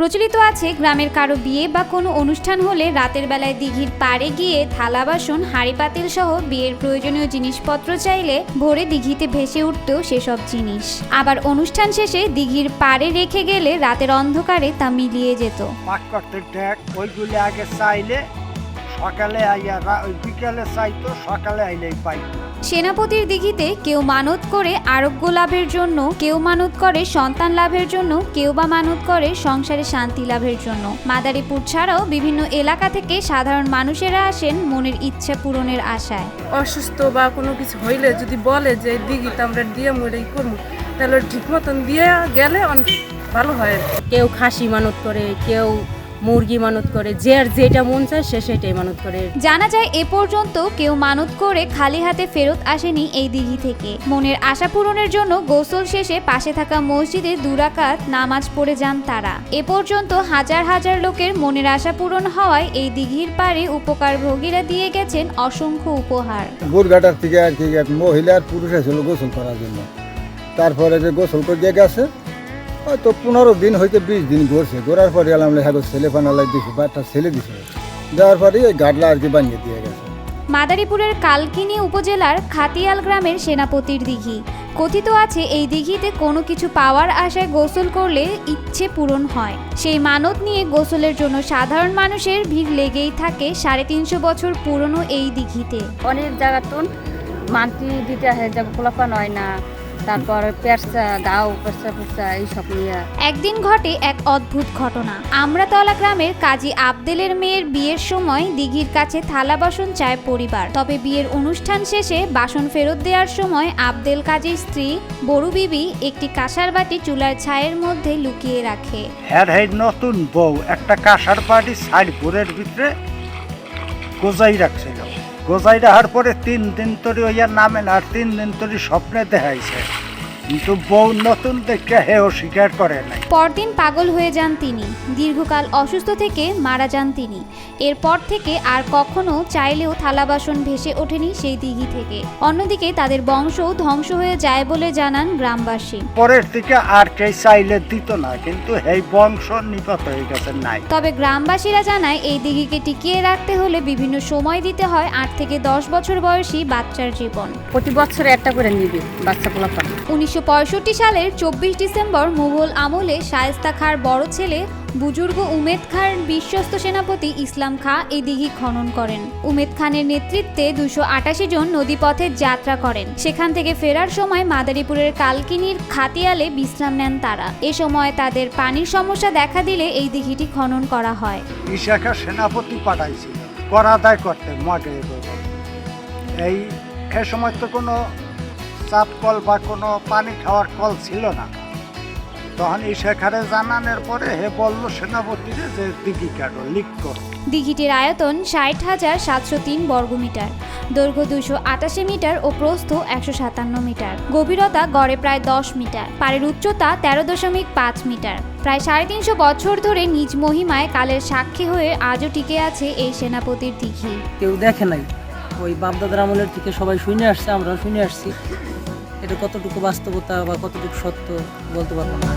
প্রচলিত আছে গ্রামের কারো বিয়ে বা কোনো অনুষ্ঠান হলে রাতের বেলায় দিঘির পাড়ে গিয়ে থালা বাসন হাঁড়ি পাতিল সহ বিয়ের প্রয়োজনীয় জিনিসপত্র চাইলে ভোরে দিঘিতে ভেসে উঠত সেসব জিনিস। আবার অনুষ্ঠান শেষে দিঘির পাড়ে রেখে গেলে রাতের অন্ধকারে তা মিলিয়ে যেত। ওইগুলি আগে চাইলে সকালে আইয়া বিকালে চাইতো, সকালে আইলেই পাইতো। সেনাপতির দিঘিতে কেউ মানত করে আরোগ্য লাভের জন্য, কেউ মানত করে সন্তান লাভের জন্য, কেউ বা মানত করে সংসারে শান্তি লাভের জন্য। মাদারীপুর ছাড়াও বিভিন্ন এলাকা থেকে সাধারণ মানুষেরা আসেন মনের ইচ্ছা পূরণের আশায়। অসুস্থ বা কোনো কিছু হইলে যদি বলে যে দিঘিতে আমরা দিয়ে মরেই করবো, তাহলে ঠিক মতন দিয়ে গেলে অনেক ভালো হয়। কেউ খাসি মানত করে, কেউ মুরগি মানত করে, যে আর যেটা মন চায় সে সেটাই মানত করে। জানা যায় এ পর্যন্ত কেউ মানত করে খালি হাতে ফেরত আসেনি এই দিঘি থেকে। মনের আশা পূরণের জন্য গোসল শেষে পাশে থাকা মসজিদে 2 রাকাত নামাজ পড়ে যান তারা। এ পর্যন্ত হাজার হাজার লোকের মনের আশা পূরণ হওয়ায় এই দিঘির পাড়ে উপকারভোগীরা দিয়ে গেছেন অসংখ্য উপহার। গোরঘাটার থেকে আর কি এক মহিলা আর পুরুষ এসেছিল গোসল করার জন্য। তারপরে যে গোসল করে গেছে হয়তো 15 দিন হইতে 20 দিন ঘুরছে। ঘোরার পরে এলাম হ্যাঁ ছেলে ফানালাই দিছে বা একটা ছেলে দিছে, দেওয়ার পরে ওই গাডলা আর কি বানিয়ে দিয়ে গেছে। মাদারীপুরের কালকিনি উপজেলার খাতিয়াল গ্রামের সেনাপতির দিঘি। কথিত আছে এই দিঘিতে কোনো কিছু পাওয়ার আশায় গোসল করলে ইচ্ছে পূরণ হয়। সেই মানত নিয়ে গোসলের জন্য সাধারণ মানুষের ভিড় লেগেই থাকে 350 বছর পুরনো এই দিঘিতে। অনেক জায়গাতুন মানতি দিতে হয়, যে খোলাপান হয় না, তারপর পেরসা গাও পেরসা এইসব নিয়ে। একদিন ঘটে এক অদ্ভুত ঘটনা। আমরাতলা গ্রামের কাজী আবদেলের মেয়ের বিয়ের সময় দিঘির কাছে থালা বাসন চায় পরিবার। তবে বিয়ের অনুষ্ঠান শেষে বাসন ফেরত দেওয়ার সময় আবদেল কাজীর স্ত্রী বড়ু বিবি একটি কাঁসার বাটি চুলার ছায়ের মধ্যে লুকিয়ে রাখে। হ্যাঁ নতুন বউ একটা কাঁসার বাটি সাইড বোরের ভিতরে গোজাই রাখছিল। গোজাই রাখার পরে 3 দিন ধরে ওইয়ার নামে না, আর 3 দিন ধরে স্বপ্নে দেখাইছে, কিন্তু বউ নতুন দেখে হেও স্বীকার করে নাই। পরদিন পাগল হয়ে যান তিনি। দীর্ঘকাল অসুস্থ থেকে মারা যান তিনি। এরপর থেকে আর কখনো চাইলেও থালা বাসন ভেসে ওঠেনি সেই দিঘি থেকে। অন্যদিকে তাদের বংশও ধ্বংস হয়ে যায় বলে জানান গ্রামবাসী। পরের থেকে আর কে চাইলে দিত না, কিন্তু এই বংশ নিপাত হয়ে গেছে নাই। তবে গ্রামবাসীরা জানায় এই দিঘিকে টিকিয়ে রাখতে হলে বিভিন্ন সময় দিতে হয় 8 থেকে 10 বছর বয়সী বাচ্চার জীবন। প্রতি বছরে একটা করে নিবে বাচ্চা পোলাপান। 1965 সালের 24 ডিসেম্বর মুঘল আমলে শায়েস্তা খাঁর বড় ছেলে বুজুর্গ উমেদ খাঁর বিশ্বস্ত সেনাপতি ইসলাম খাঁ এই দিঘি খনন করেন। উমেদ খানের নেতৃত্বে 288 জন নদীপথে যাত্রা করেন। সেখান থেকে ফেরার সময় মাদারীপুরের কালকিনির খাতিয়ালে বিশ্রাম নেন তারা। এ সময় তাদের পানির সমস্যা দেখা দিলে এই দিঘিটি খনন করা হয়। ইশাখা সেনাপতি পাঠাইছিল করাদায় করতে মাঠে। এই সময় তো কোনো চাপ কল বা কোনো পানি খাওয়ার কল ছিল না। তখন ইশাখারে জানানোর পরে হে বলল সেনাপতিরে যে দিঘি কাটো, লিক করো। দিঘিটির আয়তন 60,703 বর্গমিটার, দৈর্ঘ্য 288 মিটার ও প্রস্থ 157 মিটার, গভীরতা গড়ে প্রায় 10 মিটার, পাড়ের উচ্চতা 13.5 মিটার। প্রায় 350 বছর ধরে নিজ মহিমায় কালের সাক্ষী হয়ে আজও টিকে আছে এই সেনাপতির দিঘি। কেউ দেখে নাই, ওই বাপদাদার আমলের থেকে সবাই শুনে আসছে, আমরাও শুনে আসছি। এটা কতটুকু বাস্তবতা বা কতটুকু সত্য বলতে পারবো না।